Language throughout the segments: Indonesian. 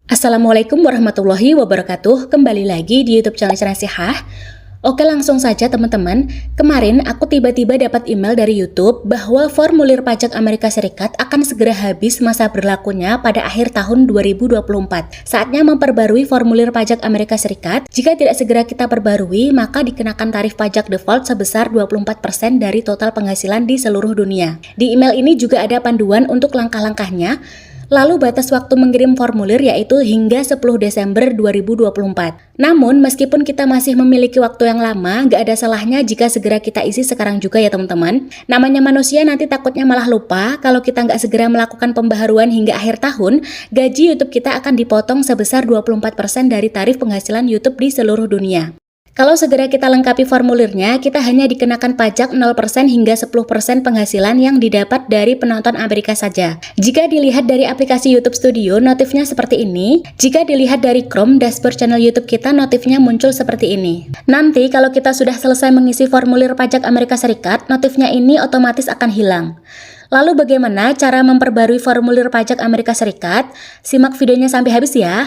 Assalamualaikum warahmatullahi wabarakatuh. Kembali lagi di YouTube channel Nasihah. Oke, langsung saja teman-teman. Kemarin aku tiba-tiba dapat email dari YouTube bahwa formulir pajak Amerika Serikat akan segera habis masa berlakunya pada akhir tahun 2024. Saatnya memperbarui formulir pajak Amerika Serikat. Jika tidak segera kita perbarui, maka dikenakan tarif pajak default sebesar 24% dari total penghasilan di seluruh dunia. Di email ini juga ada panduan untuk langkah-langkahnya. Lalu batas waktu mengirim formulir yaitu hingga 10 Desember 2024. Namun meskipun kita masih memiliki waktu yang lama, gak ada salahnya jika segera kita isi sekarang juga ya teman-teman. Namanya manusia nanti takutnya malah lupa kalau kita gak segera melakukan pembaharuan hingga akhir tahun, gaji YouTube kita akan dipotong sebesar 24% dari tarif penghasilan YouTube di seluruh dunia. Kalau segera kita lengkapi formulirnya, kita hanya dikenakan pajak 0% hingga 10% penghasilan yang didapat dari penonton Amerika saja. Jika dilihat dari aplikasi YouTube Studio, notifnya seperti ini. Jika dilihat dari Chrome, dashboard channel YouTube kita, notifnya muncul seperti ini. Nanti kalau kita sudah selesai mengisi formulir pajak Amerika Serikat, notifnya ini otomatis akan hilang. Lalu bagaimana cara memperbarui formulir pajak Amerika Serikat? Simak videonya sampai habis ya.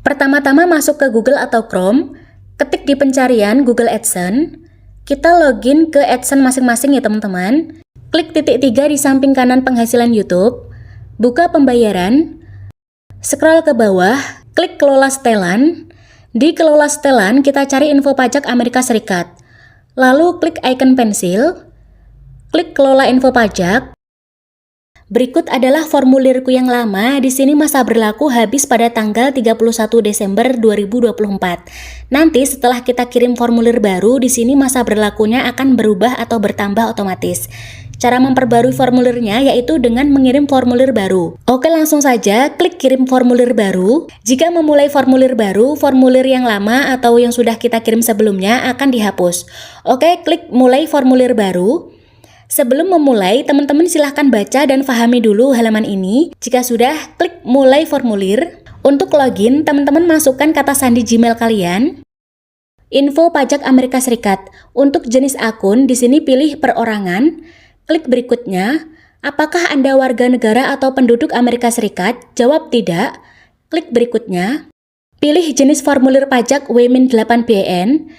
Pertama-tama masuk ke Google atau Chrome, ketik di pencarian Google AdSense, kita login ke AdSense masing-masing ya teman-teman, klik titik 3 di samping kanan penghasilan YouTube, buka pembayaran, scroll ke bawah, klik kelola setelan, di kelola setelan kita cari info pajak Amerika Serikat, lalu klik icon pensil, klik kelola info pajak. Berikut adalah formulirku yang lama. Di sini masa berlaku habis pada tanggal 31 Desember 2024. Nanti setelah kita kirim formulir baru, di sini masa berlakunya akan berubah atau bertambah otomatis. Cara memperbarui formulirnya yaitu dengan mengirim formulir baru. Oke, langsung saja klik kirim formulir baru. Jika memulai formulir baru, formulir yang lama atau yang sudah kita kirim sebelumnya akan dihapus. Oke, klik mulai formulir baru. Sebelum memulai, teman-teman silahkan baca dan pahami dulu halaman ini. Jika sudah, klik mulai formulir. Untuk login, teman-teman masukkan kata sandi Gmail kalian. Info pajak Amerika Serikat. Untuk jenis akun, di sini pilih perorangan. Klik berikutnya. Apakah Anda warga negara atau penduduk Amerika Serikat? Jawab tidak. Klik berikutnya. Pilih jenis formulir pajak W-8BN.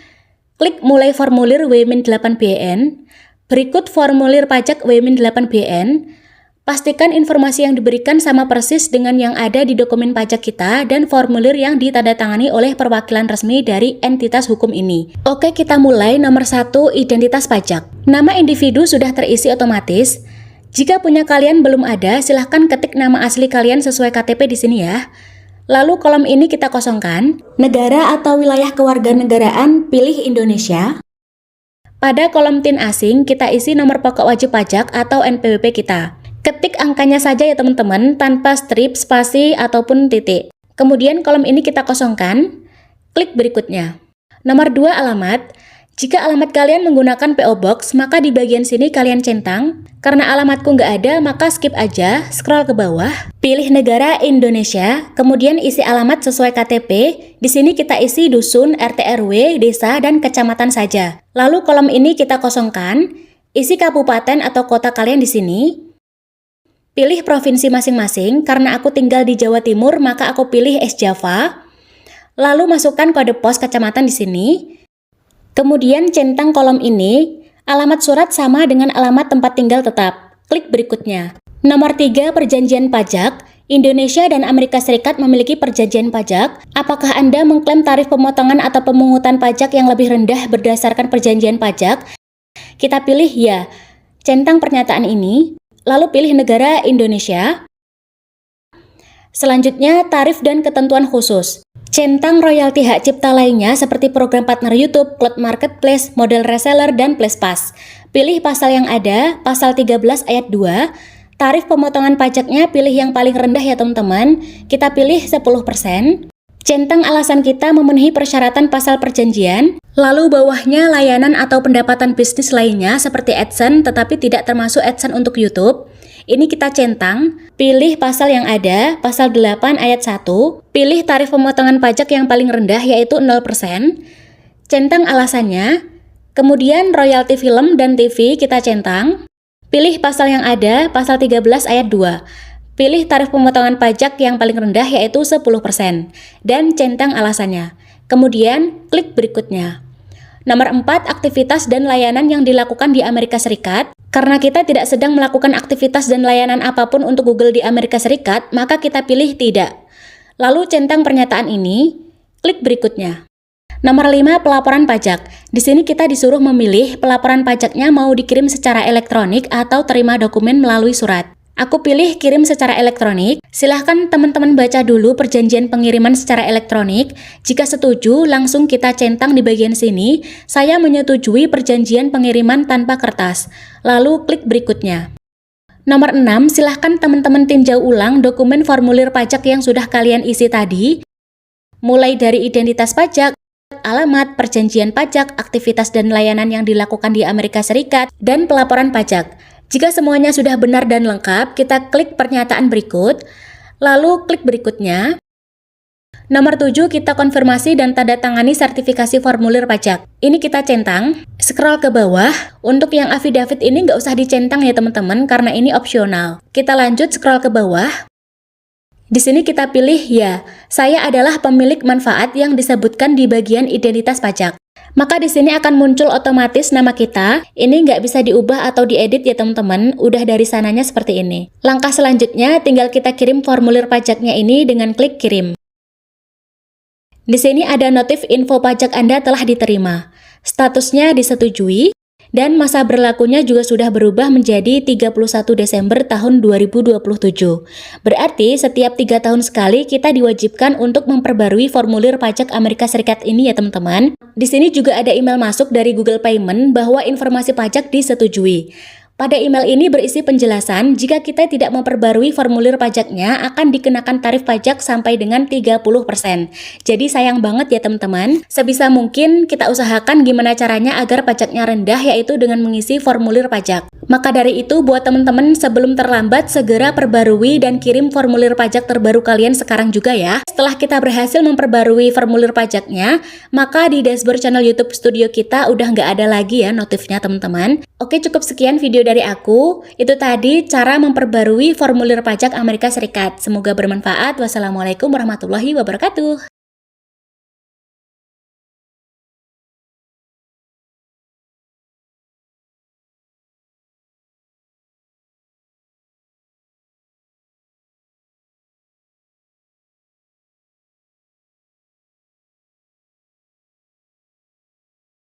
Klik mulai formulir W-8BN. Berikut formulir pajak W-8BN. Pastikan informasi yang diberikan sama persis dengan yang ada di dokumen pajak kita dan formulir yang ditandatangani oleh perwakilan resmi dari entitas hukum ini. Oke, kita mulai. Nomor 1, identitas pajak. Nama individu sudah terisi otomatis. Jika punya kalian belum ada, silahkan ketik nama asli kalian sesuai KTP di sini ya. Lalu kolom ini kita kosongkan. Negara atau wilayah kewarganegaraan, pilih Indonesia. Pada kolom TIN asing, kita isi nomor pokok wajib pajak atau NPWP kita. Ketik angkanya saja ya teman-teman, tanpa strip, spasi, ataupun titik. Kemudian kolom ini kita kosongkan. Klik berikutnya. Nomor 2, alamat. Jika alamat kalian menggunakan PO Box, maka di bagian sini kalian centang. Karena alamatku nggak ada, maka skip aja, scroll ke bawah. Pilih negara Indonesia, kemudian isi alamat sesuai KTP. Di sini kita isi dusun, RT RW, desa, dan kecamatan saja. Lalu kolom ini kita kosongkan. Isi kabupaten atau kota kalian di sini. Pilih provinsi masing-masing. Karena aku tinggal di Jawa Timur, maka aku pilih East Java. Lalu masukkan kode pos kecamatan di sini. Kemudian centang kolom ini, alamat surat sama dengan alamat tempat tinggal tetap. Klik berikutnya. Nomor 3, perjanjian pajak. Indonesia dan Amerika Serikat memiliki perjanjian pajak. Apakah Anda mengklaim tarif pemotongan atau pemungutan pajak yang lebih rendah berdasarkan perjanjian pajak? Kita pilih ya. Centang pernyataan ini, lalu pilih negara Indonesia. Selanjutnya, tarif dan ketentuan khusus. Centang royalti hak cipta lainnya seperti program partner YouTube, cloud marketplace, model reseller, dan PlesPass. Pilih pasal yang ada, pasal 13 ayat 2. Tarif pemotongan pajaknya pilih yang paling rendah ya teman-teman. Kita pilih 10%. Centang alasan kita memenuhi persyaratan pasal perjanjian. Lalu bawahnya layanan atau pendapatan bisnis lainnya seperti AdSense tetapi tidak termasuk AdSense untuk YouTube. Ini kita centang, pilih pasal yang ada, pasal 8 ayat 1, pilih tarif pemotongan pajak yang paling rendah yaitu 0%, centang alasannya, kemudian royalti film dan TV kita centang, pilih pasal yang ada, pasal 13 ayat 2, pilih tarif pemotongan pajak yang paling rendah yaitu 10%, dan centang alasannya. Kemudian, klik berikutnya. Nomor 4, aktivitas dan layanan yang dilakukan di Amerika Serikat. Karena kita tidak sedang melakukan aktivitas dan layanan apapun untuk Google di Amerika Serikat, maka kita pilih tidak. Lalu centang pernyataan ini, klik berikutnya. Nomor 5, pelaporan pajak. Di sini kita disuruh memilih pelaporan pajaknya mau dikirim secara elektronik atau terima dokumen melalui surat. Aku pilih kirim secara elektronik. Silahkan teman-teman baca dulu perjanjian pengiriman secara elektronik. Jika setuju, langsung kita centang di bagian sini. Saya menyetujui perjanjian pengiriman tanpa kertas. Lalu klik berikutnya. Nomor 6, silahkan teman-teman tinjau ulang dokumen formulir pajak yang sudah kalian isi tadi. Mulai dari identitas pajak, alamat, perjanjian pajak, aktivitas dan layanan yang dilakukan di Amerika Serikat, dan pelaporan pajak. Jika semuanya sudah benar dan lengkap, kita klik pernyataan berikut, lalu klik berikutnya. Nomor 7, kita konfirmasi dan tanda tangani sertifikasi formulir pajak. Ini kita centang, scroll ke bawah. Untuk yang affidavit ini nggak usah dicentang ya teman-teman, karena ini opsional. Kita lanjut scroll ke bawah. Di sini kita pilih ya, saya adalah pemilik manfaat yang disebutkan di bagian identitas pajak. Maka di sini akan muncul otomatis nama kita. Ini nggak bisa diubah atau diedit ya teman-teman, udah dari sananya seperti ini. Langkah selanjutnya tinggal kita kirim formulir pajaknya ini dengan klik kirim. Di sini ada notif info pajak Anda telah diterima. Statusnya disetujui. Dan masa berlakunya juga sudah berubah menjadi 31 Desember tahun 2027. Berarti setiap 3 tahun sekali kita diwajibkan untuk memperbarui formulir pajak Amerika Serikat ini ya teman-teman. Di sini juga ada email masuk dari Google Payment bahwa informasi pajak disetujui. Pada email ini berisi penjelasan jika kita tidak memperbarui formulir pajaknya akan dikenakan tarif pajak sampai dengan 30%. Jadi sayang banget ya teman-teman. Sebisa mungkin kita usahakan gimana caranya agar pajaknya rendah, yaitu dengan mengisi formulir pajak. Maka dari itu buat teman-teman sebelum terlambat segera perbarui dan kirim formulir pajak terbaru kalian sekarang juga ya. Setelah kita berhasil memperbarui formulir pajaknya, maka di dashboard channel YouTube Studio kita udah nggak ada lagi ya notifnya teman-teman. Oke, cukup sekian video dari aku. Itu tadi cara memperbarui formulir pajak Amerika Serikat. Semoga bermanfaat. Wassalamualaikum warahmatullahi wabarakatuh.